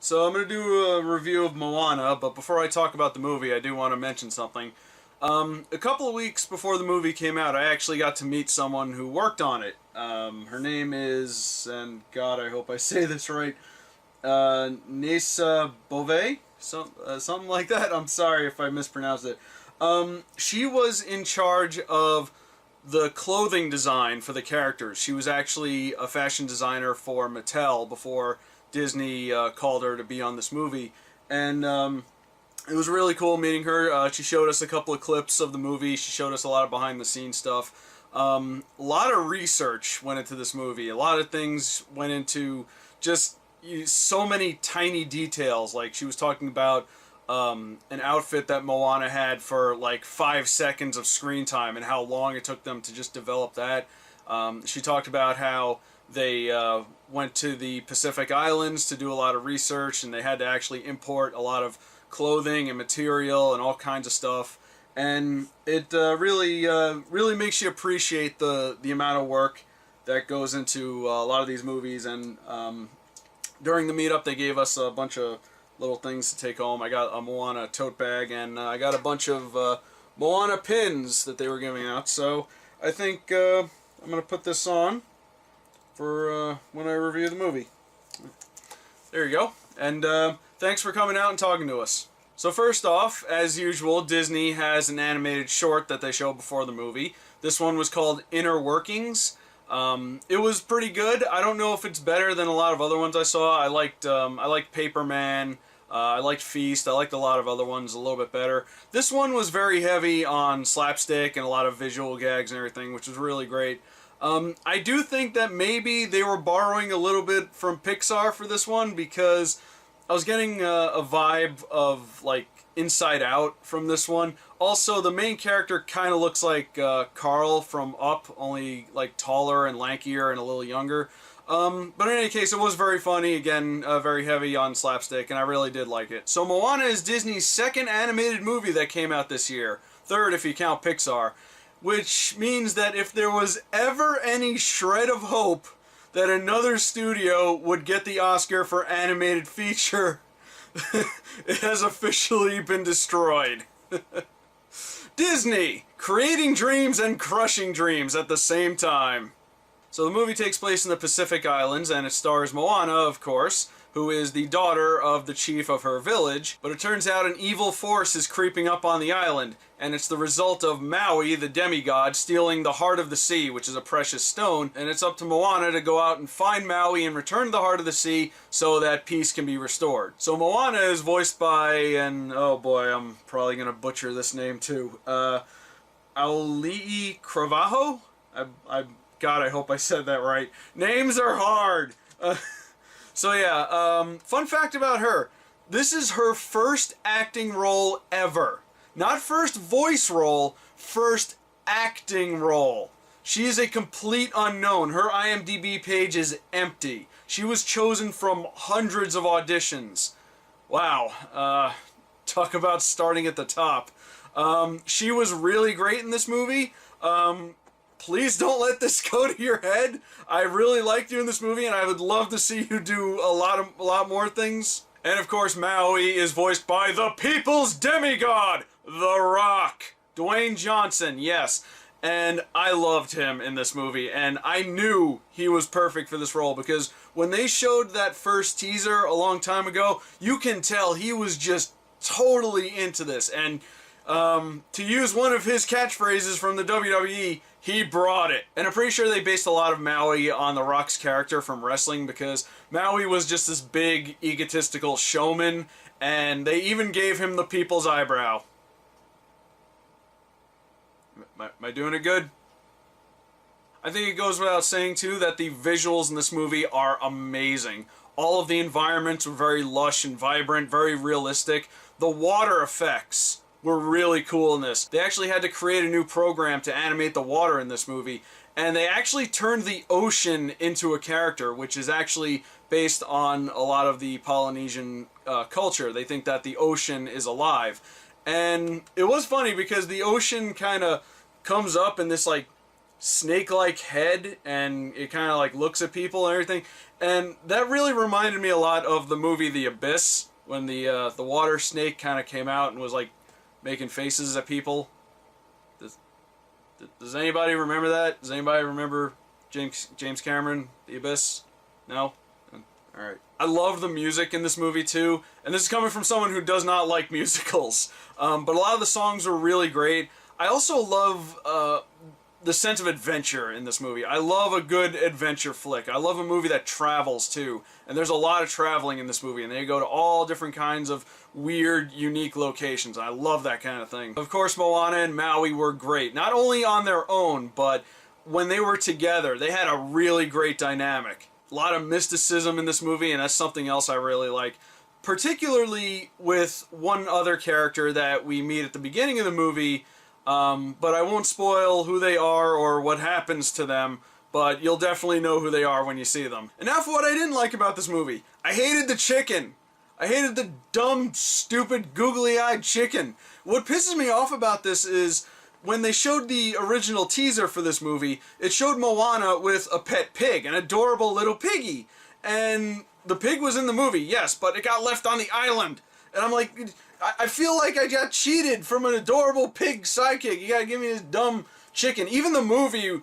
So I'm going to do a review of Moana, but before I talk about the movie, I do want to mention something. A couple of weeks before the movie came out, I actually got to meet someone who worked on it. Her name is, and God, I hope I say this right, Nessa Bove? Something like that. I'm sorry if I mispronounced it. She was in charge of the clothing design for the characters. She was actually a fashion designer for Mattel before Disney called her to be on this movie. And it was really cool meeting her. She showed us a couple of clips of the movie. She showed us a lot of behind-the-scenes stuff. A lot of research went into this movie. A lot of things went into just so many tiny details. Like she was talking about an outfit that Moana had for like 5 seconds of screen time and how long it took them to just develop that. She talked about how they went to the Pacific Islands to do a lot of research, and they had to actually import a lot of clothing and material and all kinds of stuff. And it really makes you appreciate the amount of work that goes into a lot of these movies. And during the meetup, they gave us a bunch of little things to take home. I got a Moana tote bag, and I got a bunch of Moana pins that they were giving out. So I think I'm going to put this on for when I review the movie. There you go. And thanks for coming out and talking to us. So first off, as usual, Disney has an animated short that they show before the movie. This one was called Inner Workings. It was pretty good. I don't know if it's better than a lot of other ones I saw. I liked Paperman. I liked Feast. I liked a lot of other ones a little bit better. This one was very heavy on slapstick and a lot of visual gags and everything, which was really great. I do think that maybe they were borrowing a little bit from Pixar for this one, because I was getting a vibe of like Inside Out from this one. Also, the main character kind of looks like Carl from Up, only like taller and lankier and a little younger. But in any case, it was very funny. Again, very heavy on slapstick, and I really did like it. So Moana is Disney's second animated movie that came out this year. Third if you count Pixar. Which means that if there was ever any shred of hope that another studio would get the Oscar for animated feature, it has officially been destroyed. Disney, creating dreams and crushing dreams at the same time. So the movie takes place in the Pacific Islands, and it stars Moana, of course, who is the daughter of the chief of her village. But it turns out an evil force is creeping up on the island, and it's the result of Maui, the demigod, stealing the Heart of the Sea, which is a precious stone, and it's up to Moana to go out and find Maui and return the Heart of the Sea so that peace can be restored. So Moana is voiced by, and oh boy, I'm probably going to butcher this name too, Auli'i Cravalho? God, I hope I said that right. Names are hard! So yeah, fun fact about her. This is her first acting role ever. Not first voice role, first acting role. She is a complete unknown. Her IMDb page is empty. She was chosen from hundreds of auditions. Wow, talk about starting at the top. She was really great in this movie. Please don't let this go to your head. I really liked you in this movie, and I would love to see you do a lot more things. And of course, Maui is voiced by the people's demigod, The Rock, Dwayne Johnson, yes. And I loved him in this movie, and I knew he was perfect for this role, because when they showed that first teaser a long time ago, you can tell he was just totally into this. And to use one of his catchphrases from the WWE, he brought it. And I'm pretty sure they based a lot of Maui on The Rock's character from wrestling, because Maui was just this big, egotistical showman, and they even gave him the people's eyebrow. Am I doing it good? I think it goes without saying, too, that the visuals in this movie are amazing. All of the environments were very lush and vibrant, very realistic. The water effects were really cool in this. They actually had to create a new program to animate the water in this movie, and they actually turned the ocean into a character, which is actually based on a lot of the Polynesian culture. They think that the ocean is alive. And it was funny because the ocean kind of comes up in this like snake-like head, and it kind of like looks at people and everything. And that really reminded me a lot of the movie The Abyss, when the water snake kind of came out and was like making faces at people. Does anybody remember that? Does anybody remember James Cameron, The Abyss? No? Alright. I love the music in this movie too, and this is coming from someone who does not like musicals. But a lot of the songs are really great. I also love the sense of adventure in this movie. I love a good adventure flick. I love a movie that travels too, and there's a lot of traveling in this movie, and they go to all different kinds of weird, unique locations. I love that kind of thing. Of course, Moana and Maui were great, not only on their own, but when they were together, they had a really great dynamic. A lot of mysticism in this movie, and that's something else I really like. Particularly with one other character that we meet at the beginning of the movie, but I won't spoil who they are or what happens to them, but you'll definitely know who they are when you see them. And now for what I didn't like about this movie. I hated the chicken. I hated the dumb, stupid, googly-eyed chicken. What pisses me off about this is when they showed the original teaser for this movie, it showed Moana with a pet pig, an adorable little piggy. And the pig was in the movie, yes, but it got left on the island. And I'm like, I feel like I got cheated from an adorable pig sidekick. You gotta give me this dumb chicken. Even the movie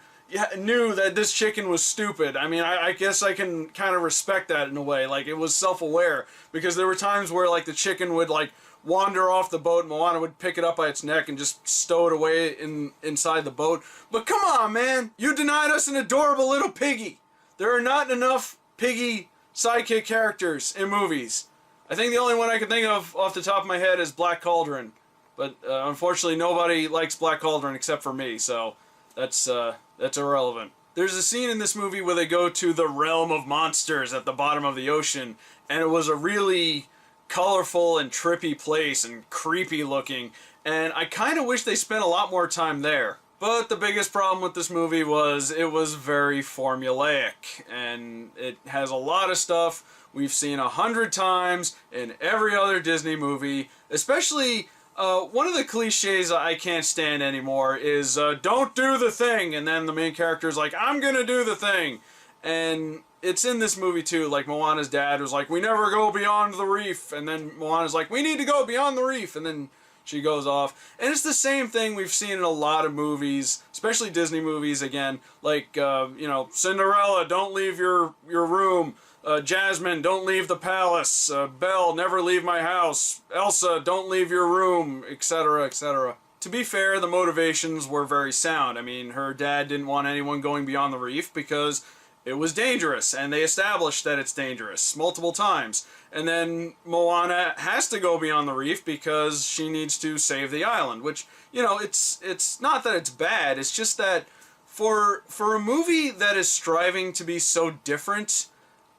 knew that this chicken was stupid. I mean, I guess I can kind of respect that in a way. Like, it was self-aware. Because there were times where, like, the chicken would, like, wander off the boat, and Moana would pick it up by its neck and just stow it away inside the boat. But come on, man! You denied us an adorable little piggy! There are not enough piggy sidekick characters in movies. I think the only one I can think of off the top of my head is Black Cauldron. But unfortunately, nobody likes Black Cauldron except for me, so that's irrelevant. There's a scene in this movie where they go to the realm of monsters at the bottom of the ocean, and it was a really colorful and trippy place and creepy looking, and I kind of wish they spent a lot more time there. But the biggest problem with this movie was it was very formulaic, and it has a lot of stuff we've seen 100 times in every other Disney movie. Especially, one of the cliches I can't stand anymore is, don't do the thing, and then the main character is like, I'm gonna do the thing. And it's in this movie too, like Moana's dad was like, we never go beyond the reef, and then Moana's like, we need to go beyond the reef, and then she goes off. And it's the same thing we've seen in a lot of movies, especially Disney movies again, like, you know, Cinderella, don't leave your room, Jasmine, don't leave the palace, Belle, never leave my house, Elsa, don't leave your room, etc., etc. To be fair, the motivations were very sound. I mean, her dad didn't want anyone going beyond the reef because it was dangerous, and they established that it's dangerous multiple times. And then Moana has to go beyond the reef because she needs to save the island, which, you know, it's not that it's bad, it's just that for a movie that is striving to be so different,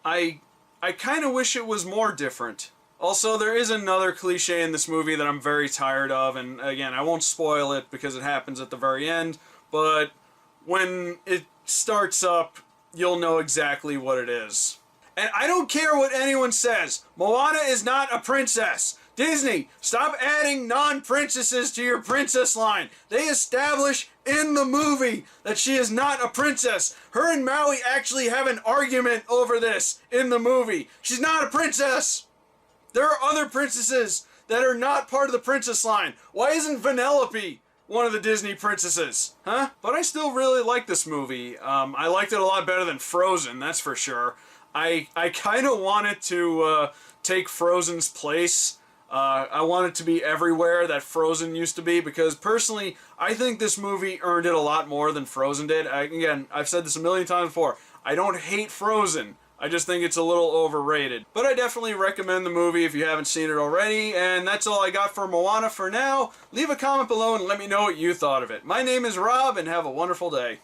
I kind of wish it was more different. Also, there is another cliche in this movie that I'm very tired of, and again, I won't spoil it because it happens at the very end, but when it starts up, you'll know exactly what it is. And I don't care what anyone says. Moana is not a princess. Disney, stop adding non-princesses to your princess line. They establish in the movie that she is not a princess. Her and Maui actually have an argument over this in the movie. She's not a princess. There are other princesses that are not part of the princess line. Why isn't Vanellope one of the Disney princesses? Huh? But I still really like this movie. I liked it a lot better than Frozen, that's for sure. I kind of wanted to take Frozen's place. I want it to be everywhere that Frozen used to be, because personally, I think this movie earned it a lot more than Frozen did. Again, I've said this a million times before. I don't hate Frozen. I just think it's a little overrated. But I definitely recommend the movie if you haven't seen it already. And that's all I got for Moana for now. Leave a comment below and let me know what you thought of it. My name is Rob, and have a wonderful day.